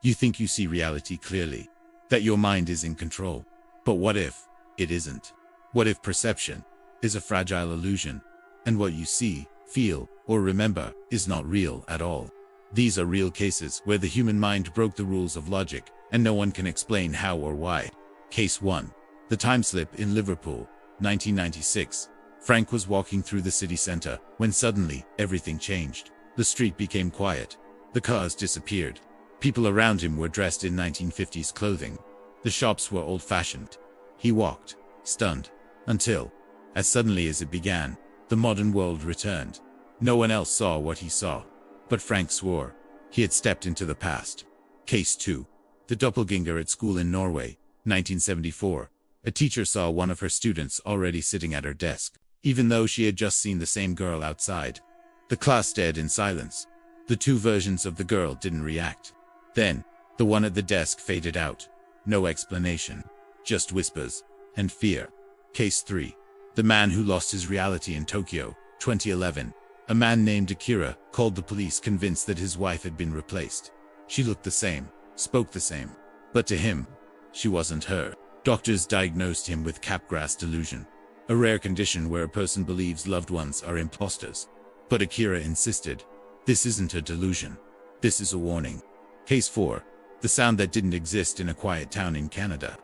You think you see reality clearly, that your mind is in control. But what if it isn't? What if perception is a fragile illusion, and what you see, feel, or remember is not real at all? These are real cases where the human mind broke the rules of logic, and no one can explain how or why. Case 1. The time slip in Liverpool, 1996. Frank was walking through the city center when suddenly everything changed. The street became quiet. The cars disappeared. People around him were dressed in 1950s clothing. The shops were old-fashioned. He walked, stunned, until, as suddenly as it began, the modern world returned. No one else saw what he saw, but Frank swore he had stepped into the past. Case 2. The doppelganger at school in Norway, 1974. A teacher saw one of her students already sitting at her desk, even though she had just seen the same girl outside. The class stared in silence. The two versions of the girl didn't react. Then, the one at the desk faded out. No explanation, just whispers and fear. Case 3. The man who lost his reality in Tokyo, 2011. A man named Akira called the police convinced that his wife had been replaced. She looked the same, spoke the same, but to him, she wasn't her. Doctors diagnosed him with Capgras delusion, a rare condition where a person believes loved ones are imposters. But Akira insisted, this isn't a delusion. This is a warning. Case 4. The sound that didn't exist in a quiet town in Canada.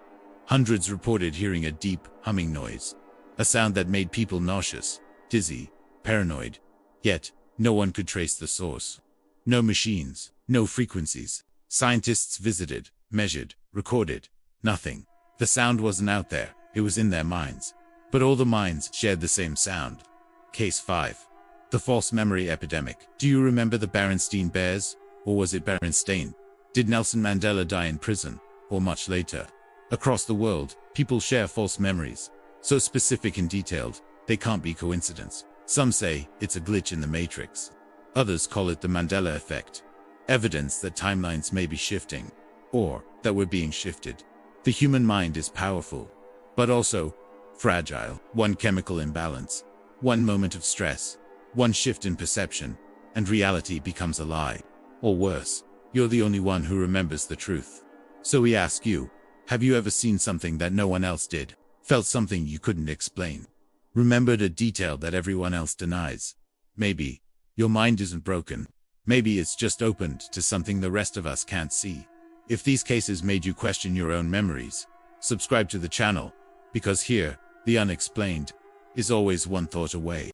Hundreds reported hearing a deep, humming noise. A sound that made people nauseous, dizzy, paranoid. Yet, no one could trace the source. No machines, no frequencies. Scientists visited, measured, recorded. Nothing. The sound wasn't out there, it was in their minds. But all the minds shared the same sound. Case 5. The false memory epidemic. Do you remember the Berenstain Bears? Or was it Berenstain? Did Nelson Mandela die in prison? Or much later? Across the world, people share false memories. So specific and detailed, they can't be coincidence. Some say it's a glitch in the matrix. Others call it the Mandela effect. Evidence that timelines may be shifting. Or that we're being shifted. The human mind is powerful, but also fragile. One chemical imbalance, one moment of stress, one shift in perception, and reality becomes a lie. Or worse, you're the only one who remembers the truth. So we ask you, have you ever seen something that no one else did? Felt something you couldn't explain? Remembered a detail that everyone else denies? Maybe your mind isn't broken. Maybe it's just opened to something the rest of us can't see. If these cases made you question your own memories, subscribe to the channel, because here, the unexplained is always one thought away.